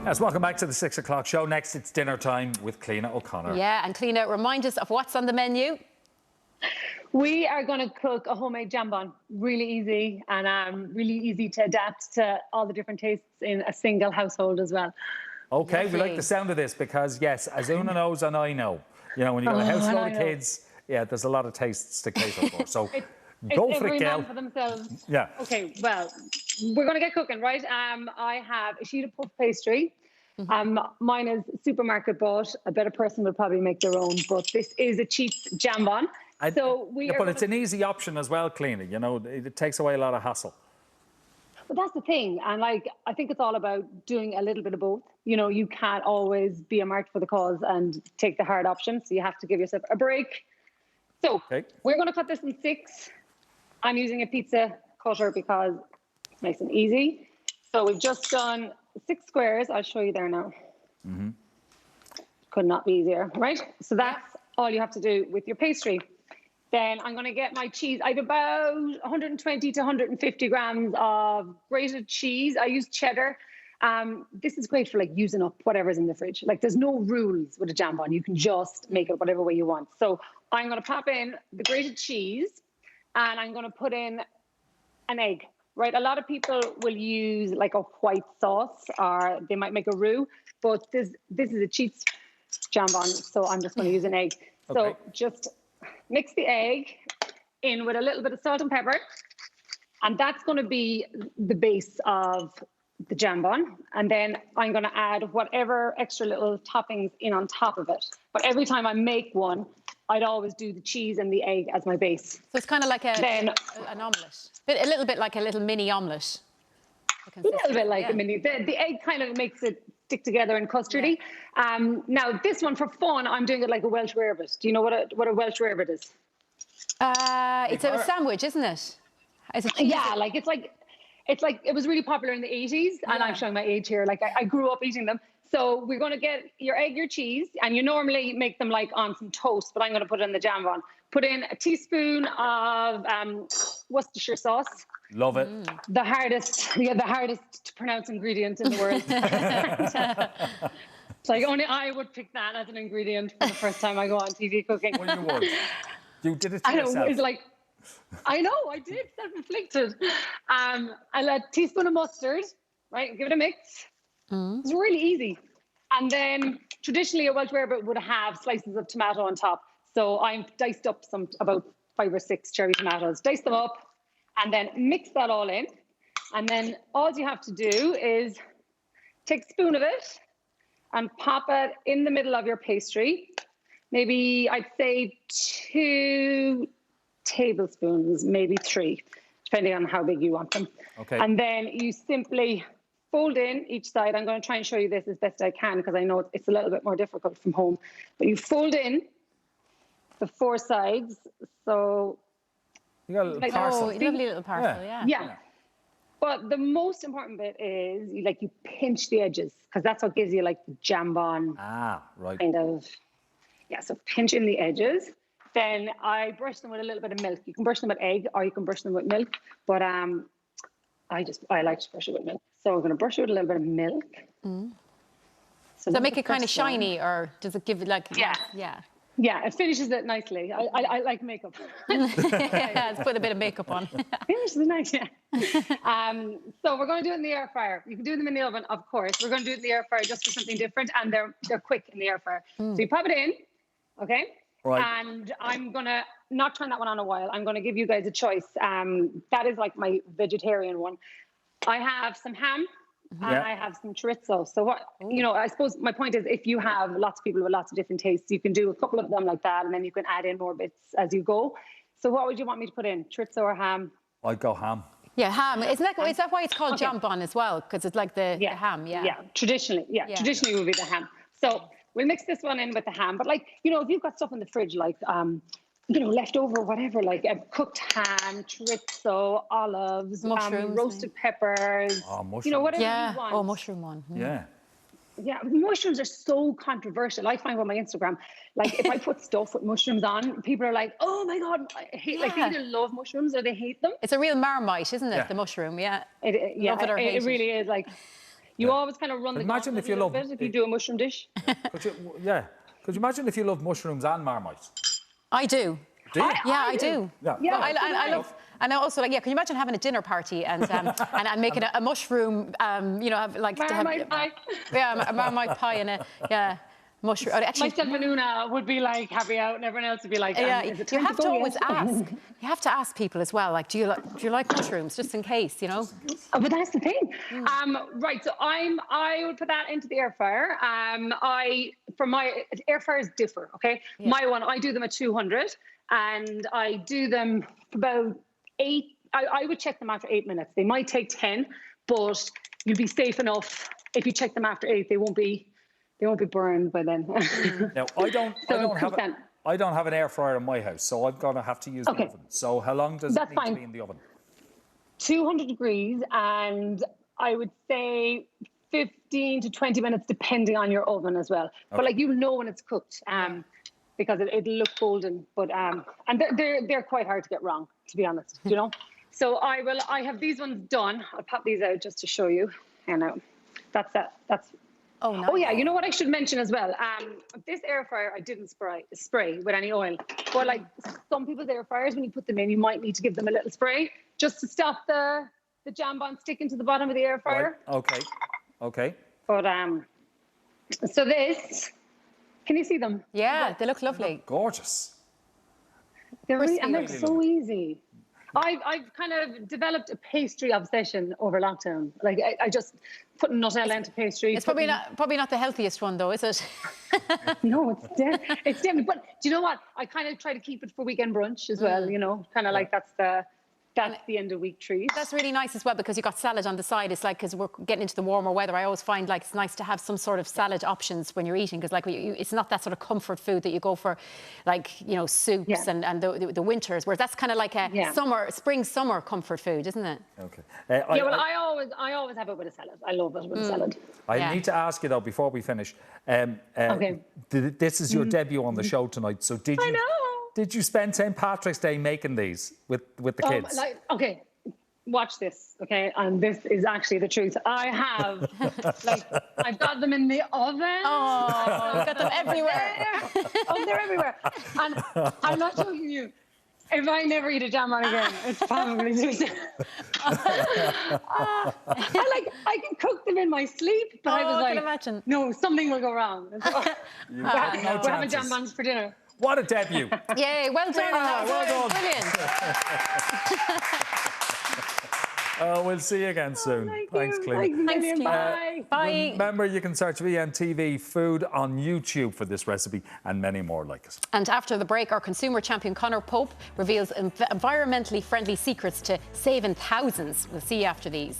Yes, welcome back to the 6 o'clock show. Next, it's dinner time with Cliona O'Connor. Yeah, and Cliona, remind us of what's on the menu. We are going to cook a homemade jambon. Really easy and really easy to adapt to all the different tastes in a single household as well. Okay, Lovely. we like the sound of this because, yes, as Una knows and I know, you know, when you've got a house load of kids, yeah, there's a lot of tastes to cater for. So go for it, girl. For themselves. Yeah. Okay, well, we're going to get cooking, right? I have a sheet of puff pastry. Mine is supermarket bought. A better person would probably make their own, but this is a cheap jambon. But it's an easy option as well, Cliona. You know, it takes away a lot of hassle. But that's the thing. And I think it's all about doing a little bit of both. You know, you can't always be a mark for the cause and take the hard option. So you have to give yourself a break. So we're going to cut this in 6. I'm using a pizza cutter because it's nice and easy. So we've just done 6 squares. I'll show you there now. Could not be easier, right? So that's all you have to do with your pastry. Then I'm going to get my cheese. I have about 120 to 150 grams of grated cheese. I use cheddar. This is great for like using up whatever's in the fridge. Like there's no rules with a jambon. You can just make it whatever way you want. So I'm going to pop in the grated cheese and I'm going to put in an egg, right? A lot of people will use like a white sauce or they might make a roux, but this is a cheap jambon. So I'm just going to use an egg. So just mix the egg in with a little bit of salt and pepper. And that's going to be the base of the jambon. And then I'm going to add whatever extra little toppings in on top of it. But every time I make one, I'd always do the cheese and the egg as my base. So it's kind of like an omelette. A little bit like a little mini omelette. A little bit like a mini. The egg kind of makes it stick together and custardy. Now this one for fun, I'm doing it like a Welsh rarebit. Do you know what a Welsh rarebit is? It's a sandwich, isn't it? Yeah, it was really popular in the 80s, and I'm showing my age here. Like I grew up eating them. So we're going to get your egg, your cheese, and you normally make them like on some toast, but I'm going to put it in the jambon. Put in a teaspoon of Worcestershire sauce. Love it. The hardest to pronounce ingredient in the world. It's like only I would pick that as an ingredient for the first time I go on TV cooking. Well, you would. You did it to yourself. It's like, I know, I did, self-inflicted. A teaspoon of mustard, right? Give it a mix. It's really easy. And then traditionally a Welsh rarebit would have slices of tomato on top. So I've diced up about 5 or 6 cherry tomatoes, dice them up, and then mix that all in. And then all you have to do is take a spoon of it and pop it in the middle of your pastry. Maybe I'd say 2 tablespoons, maybe 3, depending on how big you want them. Okay. And then you simply fold in each side. I'm going to try and show you this as best I can because I know it's a little bit more difficult from home. But you fold in the 4 sides. So you got a little parcel. Oh, lovely little parcel, yeah. But the most important bit is you pinch the edges because that's what gives you like the jambon. Right. Kind of. Yeah, so pinch in the edges. Then I brush them with a little bit of milk. You can brush them with egg or you can brush them with milk. But I like to brush it with milk. So we're going to brush it with a little bit of milk. So make it kind of shiny, or does it give it like... Yeah, it finishes it nicely. I like makeup. Let's put a bit of makeup on. Finishes it nice, yeah. So we're going to do it in the air fryer. You can do them in the oven, of course. We're going to do it in the air fryer just for something different, and they're quick in the air fryer. So you pop it in, okay? Right. And I'm going to not turn that one on a while. I'm going to give you guys a choice. That is like my vegetarian one. I have some ham. And I have some chorizo. So what, I suppose my point is if you have lots of people with lots of different tastes, you can do a couple of them like that and then you can add in more bits as you go. So what would you want me to put in, chorizo or ham? I'd go ham. Yeah, ham. Is that why it's called jambon as well? Because it's like the ham, Yeah, traditionally would be the ham. So we'll mix this one in with the ham. But like, if you've got stuff in the fridge like, leftover, whatever, like cooked ham, chorizo, olives, roasted peppers, whatever you want. Oh, mushroom one. Yeah, mushrooms are so controversial. I find on my Instagram, like if I put stuff with mushrooms on, people are like, oh my God, I hate, like they either love mushrooms or they hate them. It's a real Marmite, isn't it? The mushroom, Love it or hate it really is like, You always kind of run the Imagine gauntlet if you a little love bit if you do a mushroom dish. Could you imagine if you love mushrooms and Marmite? I do. Do you? Yeah, I do. Yeah. No, I love. And also, like, yeah, can you imagine having a dinner party and making a mushroom, you know, Marmite pie. Yeah, a Marmite pie and a mushroom. Actually, Myself and Una would be like happy out, and everyone else would be like, yeah, is it you time have to to go always yet? ask. You have to ask people as well. Like, do you like mushrooms, just in case, you know? Oh, but that's the thing. Right, so I would put that into the air fryer. For my air fryers differ. Okay, Yeah. my one, I do them at 200, and I do them about 8. I would check them after 8 minutes. They might take 10, but you'll be safe enough if you check them after 8. They won't be burned by then. Now, I don't have an air fryer in my house, so I'm going to have to use the oven. So how long does it need to be in the oven? 200 degrees, and I would say 15 to 20 minutes, depending on your oven as well. But like, you'll know when it's cooked, because it'll look golden. But and they're quite hard to get wrong, to be honest. You know. So I have these ones done. I'll pop these out just to show you. And that's that. That's. Oh, nice. Oh yeah, you know what I should mention as well? This air fryer, I didn't spray with any oil. But like some people's air fryers, when you put them in, you might need to give them a little spray just to stop the jambon sticking to the bottom of the air fryer. Right. Okay. But so this, can you see them? Yeah, they look lovely. Gorgeous. They're really, and they're so easy. I've kind of developed a pastry obsession over lockdown. Like I just put Nutella into pastry. It's probably not the healthiest one though, is it? No, it's definitely. But do you know what? I kind of try to keep it for weekend brunch as well. You know, kind of like that's the end of week treat. That's really nice as well, because you got salad on the side. It's like, because we're getting into the warmer weather, I always find like it's nice to have some sort of salad options when you're eating, because like it's not that sort of comfort food that you go for, like, you know, soups and the winters, whereas that's kind of like a spring-summer comfort food, isn't it? Okay. I always have it with a salad. I love it with a salad. I need to ask you though, before we finish. Okay. This is your debut on the show tonight, so did you spend St. Patrick's Day making these with the kids? Okay, watch this, okay? And this is actually the truth. I have, I've got them in the oven. Oh, you've got them everywhere. Oh, they're everywhere. And I'm not joking you. If I never eat a jambon again, it's probably just... I can cook them in my sleep, but I was like, imagine. No, something will go wrong. We're having jambons for dinner. What a debut. Yay, well done. Well done. Brilliant. We'll see you again soon. Thanks, Cliona. Thanks, bye. Bye. Remember, you can search VMTV Food on YouTube for this recipe and many more like it. And after the break, our consumer champion Conor Pope reveals environmentally friendly secrets to saving thousands. We'll see you after these.